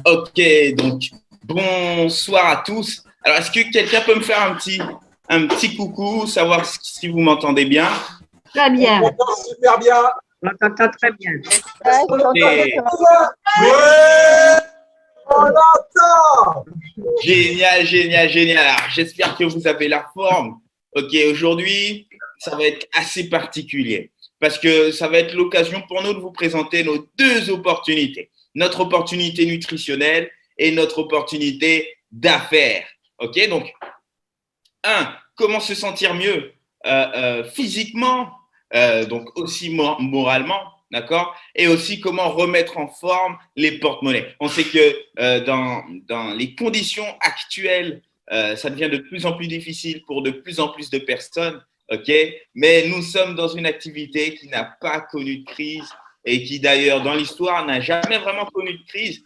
Ok, donc bonsoir à tous. Alors, est-ce que quelqu'un peut me faire un petit coucou, savoir si vous m'entendez bien? Très On bien. t'entend super bien. On t'entend très bien. Ouais, je On t'entends Et bien. Ouais, on l'entend. génial, génial, génial. Alors, j'espère que vous avez la forme. Ok, aujourd'hui, ça va être assez particulier parce que ça va être l'occasion pour nous de vous présenter nos deux opportunités. Notre opportunité nutritionnelle et notre opportunité d'affaires. Ok, donc comment se sentir mieux physiquement, donc aussi moralement, d'accord? Et aussi comment remettre en forme les porte-monnaies. On sait que dans les conditions actuelles, ça devient de plus en plus difficile pour de plus en plus de personnes, ok? Mais nous sommes dans une activité qui n'a pas connu de crise et qui d'ailleurs dans l'histoire n'a jamais vraiment connu de crise.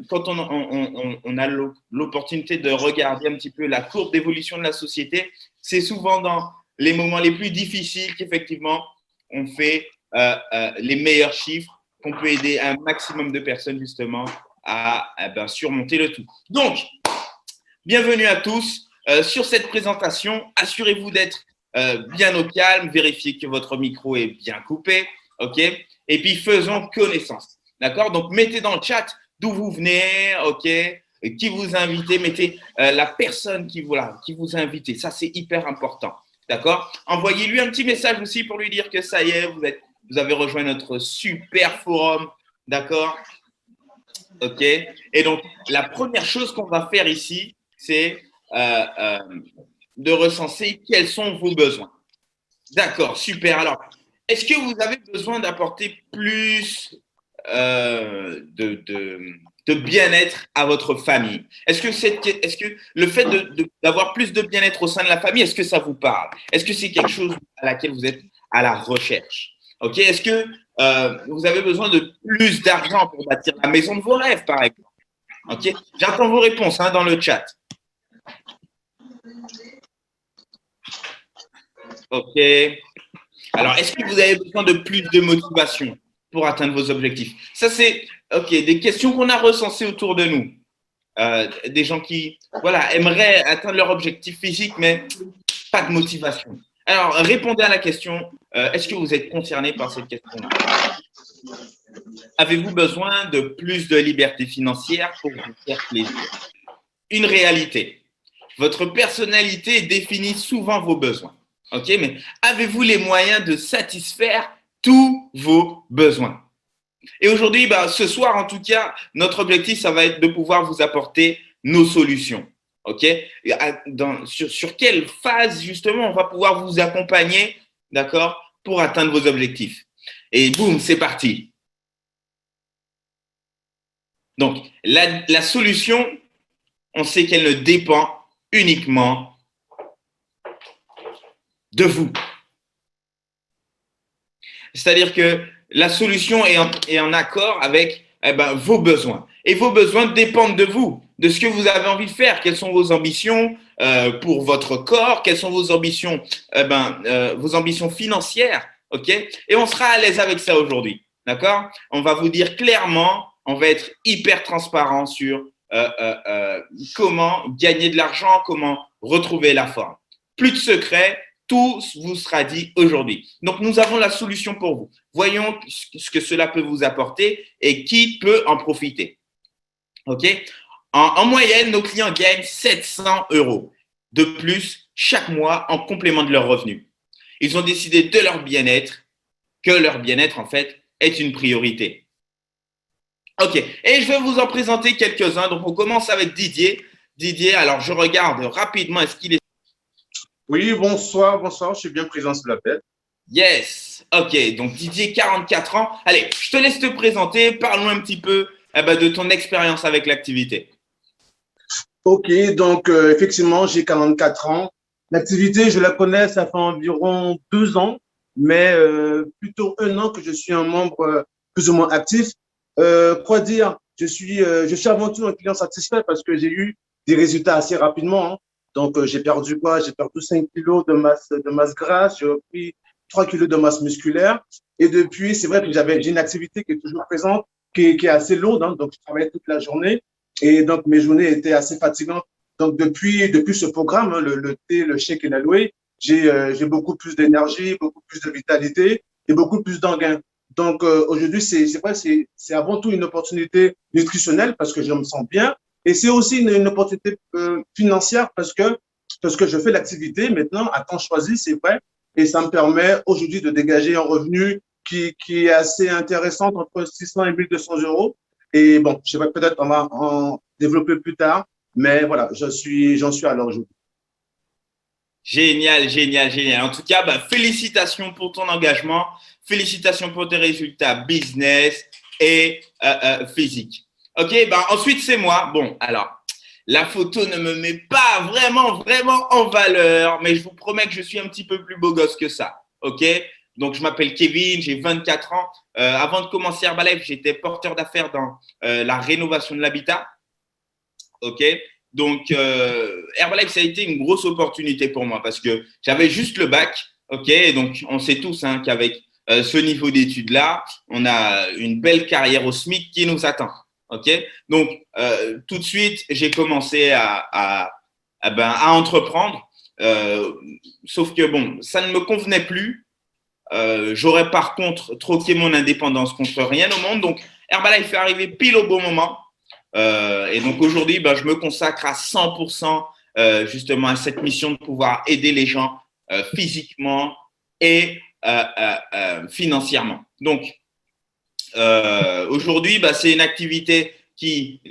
Quand on a l'opportunité de regarder un petit peu la courbe d'évolution de la société, c'est souvent dans les moments les plus difficiles qu'effectivement on fait les meilleurs chiffres, qu'on peut aider un maximum de personnes justement à surmonter le tout. Donc, bienvenue à tous sur cette présentation. Assurez-vous d'être bien au calme, vérifiez que votre micro est bien coupé, ok? Et puis faisons connaissance, d'accord? Donc, mettez dans le chat d'où vous venez, ok? Qui vous a invité, mettez la personne qui vous a invité. Ça, c'est hyper important. D'accord? Envoyez-lui un petit message aussi pour lui dire que ça y est, vous avez rejoint notre super forum. D'accord? Ok? Et donc, la première chose qu'on va faire ici, c'est de recenser quels sont vos besoins. D'accord, super. Alors, est-ce que vous avez besoin d'apporter plus de bien-être à votre famille? Est-ce que le fait d'avoir plus de bien-être au sein de la famille, est-ce que ça vous parle? Est-ce que c'est quelque chose à laquelle vous êtes à la recherche? Ok, est-ce que vous avez besoin de plus d'argent pour bâtir la maison de vos rêves, par exemple? Ok, j'attends vos réponses dans le chat. Ok. Alors, est-ce que vous avez besoin de plus de motivation pour atteindre vos objectifs? Ça, c'est des questions qu'on a recensées autour de nous. Des gens qui aimeraient atteindre leur objectif physique, mais pas de motivation. Alors, répondez à la question, est-ce que vous êtes concerné par cette question-là? Avez-vous besoin de plus de liberté financière pour vous faire plaisir? Une réalité. Votre personnalité définit souvent vos besoins. Ok, mais avez-vous les moyens de satisfaire tous vos besoins? Et aujourd'hui, ce soir, en tout cas, notre objectif, ça va être de pouvoir vous apporter nos solutions. Ok, sur quelle phase, justement, on va pouvoir vous accompagner, d'accord, pour atteindre vos objectifs. Et boum, c'est parti. Donc, la solution, on sait qu'elle ne dépend uniquement de vous. C'est-à-dire que la solution est en accord avec vos besoins. Et vos besoins dépendent de vous, de ce que vous avez envie de faire. Quelles sont vos ambitions pour votre corps? Quelles sont vos ambitions financières? Ok? Et on sera à l'aise avec ça aujourd'hui. D'accord? On va vous dire clairement, on va être hyper transparent sur comment gagner de l'argent, comment retrouver la forme. Plus de secrets, tout vous sera dit aujourd'hui. Donc, nous avons la solution pour vous. Voyons ce que cela peut vous apporter et qui peut en profiter. OK? En moyenne, nos clients gagnent 700 € de plus chaque mois en complément de leurs revenus. Ils ont décidé de leur bien-être, que leur bien-être, en fait, est une priorité. OK. Et je vais vous en présenter quelques-uns. Donc, on commence avec Didier. Didier, alors je regarde rapidement, est-ce qu'il est… Oui, bonsoir, je suis bien présent sur l'appel. Yes, ok, donc Didier, 44 ans. Allez, je te laisse te présenter, parle-nous un petit peu de ton expérience avec l'activité. Ok, donc effectivement, j'ai 44 ans. L'activité, je la connais, ça fait environ 2 ans, mais plutôt 1 an que je suis un membre plus ou moins actif. Quoi dire, je suis avant tout un client satisfait parce que j'ai eu des résultats assez rapidement, hein. Donc, j'ai perdu quoi? J'ai perdu 5 kilos de masse grasse, j'ai pris 3 kilos de masse musculaire. Et depuis, c'est vrai que j'ai une activité qui est toujours présente. qui est assez lourde, hein, donc je travaillais toute la journée et donc mes journées étaient assez fatigantes. Donc depuis ce programme, hein, le thé, le shake et l'aloe, j'ai beaucoup plus d'énergie, beaucoup plus de vitalité et beaucoup plus d'engain. Donc aujourd'hui, c'est avant tout une opportunité nutritionnelle parce que je me sens bien et c'est aussi une opportunité financière parce que je fais l'activité maintenant à temps choisi, c'est vrai, et ça me permet aujourd'hui de dégager un revenu qui est assez intéressant entre 600 et 1200 euros. Et bon, je sais pas, peut-être on va en développer plus tard, mais voilà, j'en suis à l'heure aujourd'hui. Génial, génial, génial. En tout cas, bah, félicitations pour ton engagement, félicitations pour tes résultats business et physique. Ok, bah, ensuite c'est moi. Bon, alors, la photo ne me met pas vraiment en valeur, mais je vous promets que je suis un petit peu plus beau gosse que ça. Ok, donc je m'appelle Kevin, j'ai 24 ans. Avant de commencer Herbalife, j'étais porteur d'affaires dans la rénovation de l'habitat. Ok, donc Herbalife, ça a été une grosse opportunité pour moi parce que j'avais juste le bac. Ok, et donc on sait tous hein, qu'avec ce niveau d'études-là, on a une belle carrière au SMIC qui nous attend. Ok, donc tout de suite, j'ai commencé à entreprendre. Sauf que bon, ça ne me convenait plus. J'aurais par contre troqué mon indépendance contre rien au monde. Donc Herbalife est arrivé pile au bon moment. Et donc aujourd'hui, ben, je me consacre à 100% justement à cette mission de pouvoir aider les gens physiquement et financièrement. Donc aujourd'hui, ben, c'est une activité qui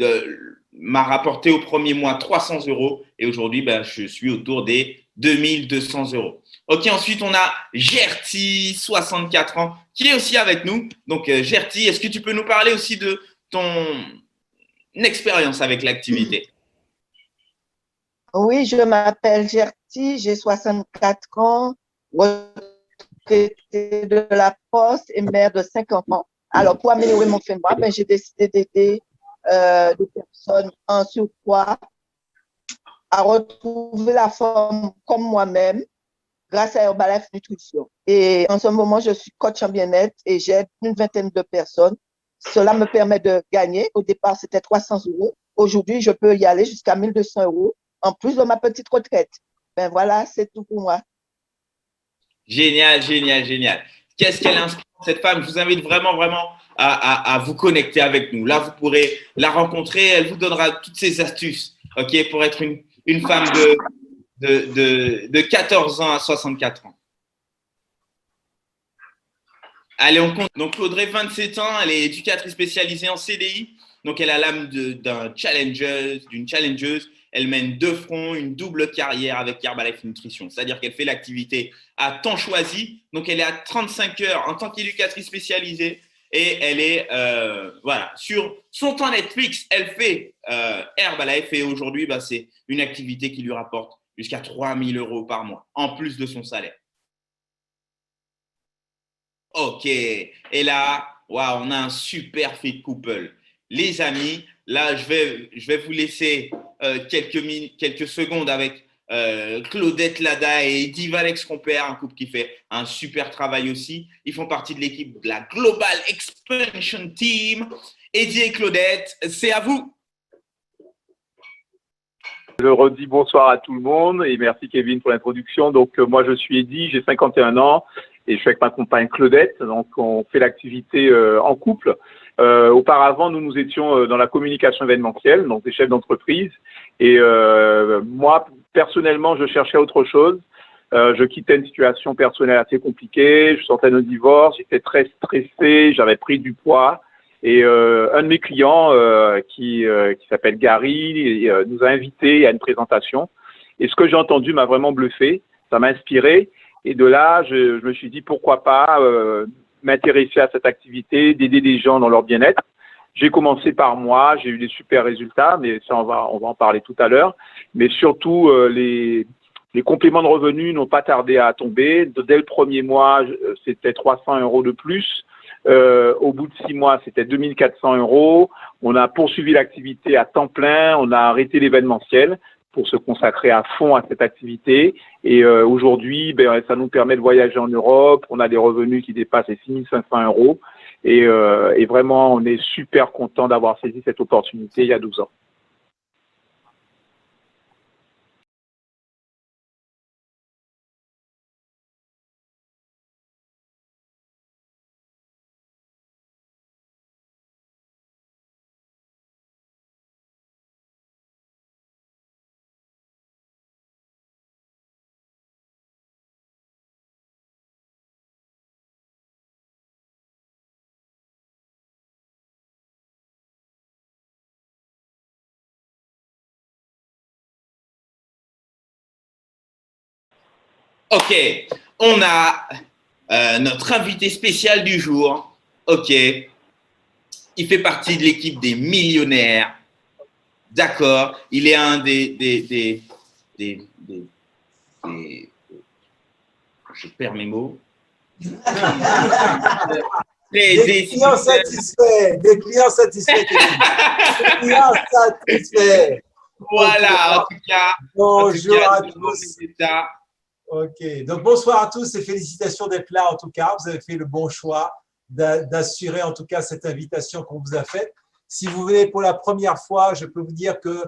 m'a rapporté au premier mois 300 euros et aujourd'hui, ben, je suis autour des 2200 euros. Ok, ensuite on a Gerty, 64 ans, qui est aussi avec nous. Donc Gerty, est-ce que tu peux nous parler aussi de ton expérience avec l'activité? Oui, je m'appelle Gerty, j'ai 64 ans, retraitée de la poste et mère de 5 enfants. Alors, pour améliorer mon fin de mois, ben, j'ai décidé d'aider des personnes en surpoids à retrouver la forme comme moi-même grâce à Herbalife Nutrition. Et en ce moment, je suis coach en bien-être et j'aide une vingtaine de personnes. Cela me permet de gagner. Au départ, c'était 300 euros. Aujourd'hui, je peux y aller jusqu'à 1200 euros en plus de ma petite retraite. Ben voilà, c'est tout pour moi. Génial, génial, génial. Qu'est-ce qu'elle inspire, cette femme? Je vous invite vraiment à vous connecter avec nous. Là, vous pourrez la rencontrer. Elle vous donnera toutes ses astuces, ok, pour être une femme de 14 ans à 64 ans. Allez, on compte. Donc, Audrey, 27 ans, elle est éducatrice spécialisée en CDI. Donc, elle a l'âme d'une challengeuse. Elle mène de front une double carrière avec Herbalife Nutrition. C'est-à-dire qu'elle fait l'activité à temps choisi. Donc, elle est à 35 heures en tant qu'éducatrice spécialisée. Et elle est, voilà, sur son temps Netflix, elle fait Herbalife. Et aujourd'hui, bah, c'est une activité qui lui rapporte jusqu'à 3000 euros par mois, en plus de son salaire. Ok. Et là, waouh, on a un super fit couple. Les amis, là, je vais vous laisser quelques secondes avec Claudette Lada et Divalex Compère, un couple qui fait un super travail aussi. Ils font partie de l'équipe de la Global Expansion Team. Eddie et Claudette, c'est à vous. Je redis bonsoir à tout le monde et merci Kevin pour l'introduction. Donc moi je suis Eddie, j'ai 51 ans et je suis avec ma compagne Claudette. Donc on fait l'activité en couple. Auparavant nous étions dans la communication événementielle, donc des chefs d'entreprise. Et moi personnellement je cherchais autre chose. Je quittais une situation personnelle assez compliquée, je sortais de divorce, j'étais très stressé, j'avais pris du poids. Et un de mes clients qui s'appelle Gary nous a invités à une présentation. Et ce que j'ai entendu m'a vraiment bluffé, ça m'a inspiré. Et de là, je me suis dit pourquoi pas m'intéresser à cette activité, d'aider des gens dans leur bien-être. J'ai commencé par moi, j'ai eu des super résultats, mais ça on va en parler tout à l'heure. Mais surtout les compléments de revenus n'ont pas tardé à tomber. Dès le premier mois, c'était 300 euros de plus. Au bout de 6 mois, c'était 2400 euros. On a poursuivi l'activité à temps plein. On a arrêté l'événementiel pour se consacrer à fond à cette activité. Et aujourd'hui, ça nous permet de voyager en Europe. On a des revenus qui dépassent les 6500 euros. Et vraiment, on est super content d'avoir saisi cette opportunité il y a 12 ans. Ok, on a notre invité spécial du jour. Ok, il fait partie de l'équipe des millionnaires. D'accord, il est un des je perds mes mots. Des clients satisfaits. Des clients satisfaits. Des clients satisfaits. Voilà, en tout cas. Bonjour à tous. tous. Ok, donc bonsoir à tous et félicitations d'être là en tout cas. Vous avez fait le bon choix d'assurer en tout cas cette invitation qu'on vous a faite. Si vous venez pour la première fois, je peux vous dire que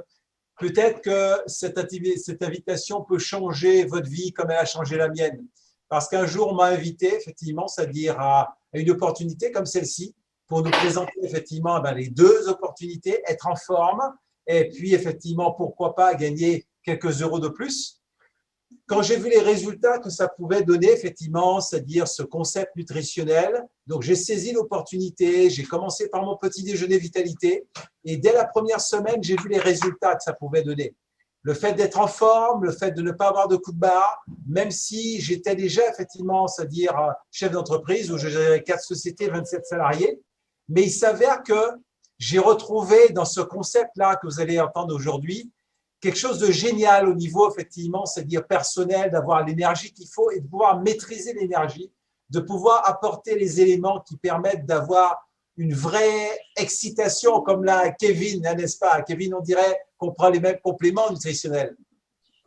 peut-être que cette invitation peut changer votre vie comme elle a changé la mienne. Parce qu'un jour, on m'a invité effectivement, c'est-à-dire à une opportunité comme celle-ci pour nous présenter effectivement les deux opportunités, être en forme et puis effectivement, pourquoi pas gagner quelques euros de plus. Quand j'ai vu les résultats que ça pouvait donner, effectivement, c'est-à-dire ce concept nutritionnel, donc j'ai saisi l'opportunité, j'ai commencé par mon petit déjeuner vitalité et dès la première semaine, j'ai vu les résultats que ça pouvait donner. Le fait d'être en forme, le fait de ne pas avoir de coups de barre, même si j'étais déjà effectivement, c'est-à-dire chef d'entreprise où je gérais 4 sociétés, 27 salariés, mais il s'avère que j'ai retrouvé dans ce concept-là que vous allez entendre aujourd'hui, quelque chose de génial au niveau, effectivement, c'est-à-dire personnel, d'avoir l'énergie qu'il faut et de pouvoir maîtriser l'énergie, de pouvoir apporter les éléments qui permettent d'avoir une vraie excitation, comme là, Kevin, n'est-ce pas? Kevin, on dirait qu'on prend les mêmes compléments nutritionnels.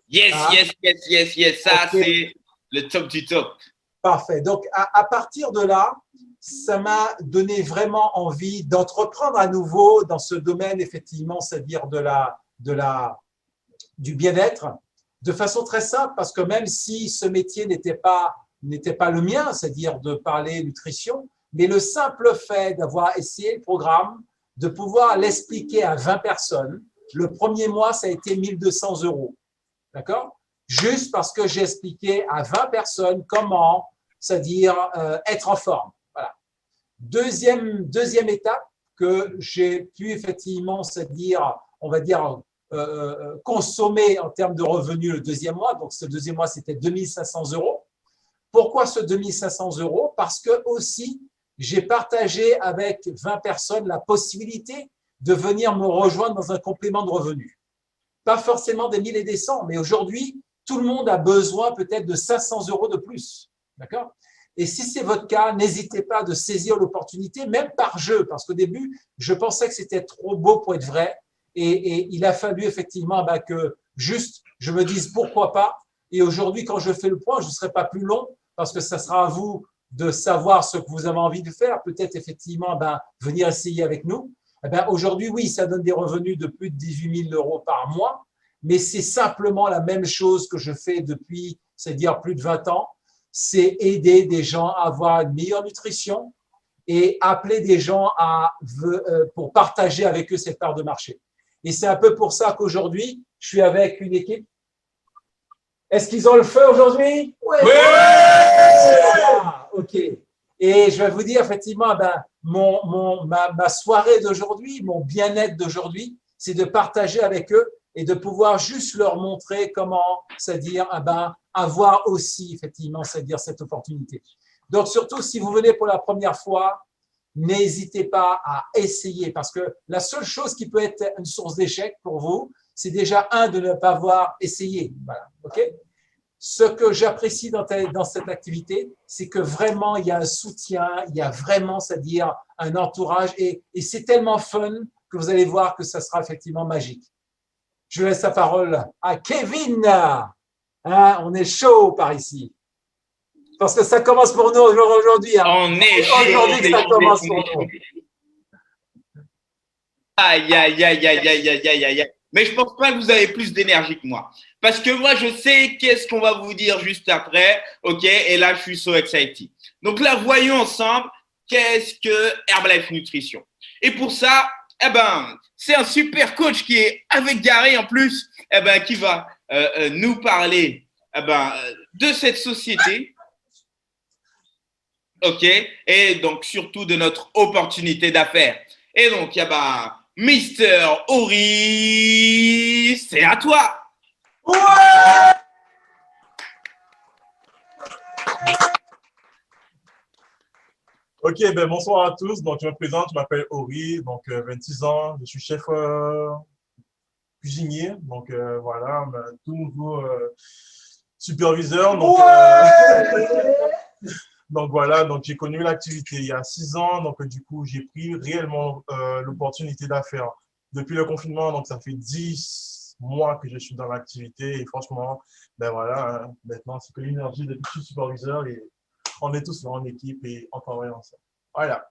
Yes. Ça, okay. C'est le top du top. Parfait. Donc, à partir de là, ça m'a donné vraiment envie d'entreprendre à nouveau dans ce domaine, effectivement, c'est-à-dire du bien-être, de façon très simple, parce que même si ce métier n'était pas le mien, c'est-à-dire de parler nutrition, mais le simple fait d'avoir essayé le programme, de pouvoir l'expliquer à 20 personnes, le premier mois, ça a été 1 200 €. D'accord? Juste parce que j'ai expliqué à 20 personnes comment, c'est-à-dire être en forme. Voilà. Deuxième étape que j'ai pu effectivement, c'est-à-dire, on va dire, consommer en termes de revenus le deuxième mois. Donc, ce deuxième mois, c'était 2 500 €. Pourquoi ce 2 500 €? Parce que aussi, j'ai partagé avec 20 personnes la possibilité de venir me rejoindre dans un complément de revenus. Pas forcément des 1000 et des 100, mais aujourd'hui, tout le monde a besoin peut-être de 500 € de plus. D'accord? Et si c'est votre cas, n'hésitez pas de saisir l'opportunité, même par jeu, parce qu'au début, je pensais que c'était trop beau pour être vrai. Et il a fallu effectivement que juste je me dise pourquoi pas. Et aujourd'hui, quand je fais le point, je ne serai pas plus long parce que ça sera à vous de savoir ce que vous avez envie de faire. Peut-être effectivement venir essayer avec nous. Aujourd'hui, oui, ça donne des revenus de plus de 18 000 € par mois, mais c'est simplement la même chose que je fais depuis, c'est-à-dire plus de 20 ans. C'est aider des gens à avoir une meilleure nutrition et appeler des gens pour partager avec eux cette part de marché. Et c'est un peu pour ça qu'aujourd'hui, je suis avec une équipe. Est-ce qu'ils ont le feu aujourd'hui? Oui. Ok. Et je vais vous dire, effectivement, ma soirée d'aujourd'hui, mon bien-être d'aujourd'hui, c'est de partager avec eux et de pouvoir juste leur montrer comment, c'est-à-dire, avoir aussi, effectivement, c'est-à-dire cette opportunité. Donc, surtout, si vous venez pour la première fois, n'hésitez pas à essayer parce que la seule chose qui peut être une source d'échec pour vous, c'est déjà de ne pas avoir essayé. Voilà, ok? Ce que j'apprécie dans cette activité, c'est que vraiment, il y a un soutien, il y a vraiment, c'est-à-dire un entourage et c'est tellement fun que vous allez voir que ça sera effectivement magique. Je laisse la parole à Kevin. On est chaud par ici. Parce que ça commence pour nous aujourd'hui. Hein. On est C'est chaud, aujourd'hui que ça commence pour nous. Aïe, aïe, aïe, aïe, aïe, aïe, aïe, aïe. Mais je pense pas que vous avez plus d'énergie que moi. Parce que moi, je sais qu'est-ce qu'on va vous dire juste après. OK? Et là, je suis so excited. Donc là, voyons ensemble qu'est-ce que Herbalife Nutrition. Et pour ça, eh ben, c'est un super coach qui est avec Gary en plus, eh ben, qui va nous parler eh ben, de cette société. OK? Et donc, surtout de notre opportunité d'affaires. Et donc, eh ben, Mister Ori, c'est à toi. Ouais. Ok, ben bonsoir à tous. Donc, je me présente, je m'appelle Ori, donc 26 ans, je suis chef cuisinier, donc voilà, tout nouveau superviseur. Donc, donc voilà, donc j'ai connu l'activité il y a 6 ans, donc du coup, j'ai pris réellement l'opportunité d'affaires. Depuis le confinement, donc ça fait 10 mois que je suis dans l'activité et franchement, ben voilà, hein, maintenant, c'est que l'énergie depuis que je suis superviseur et on est tous en équipe et on travaille ensemble. Voilà.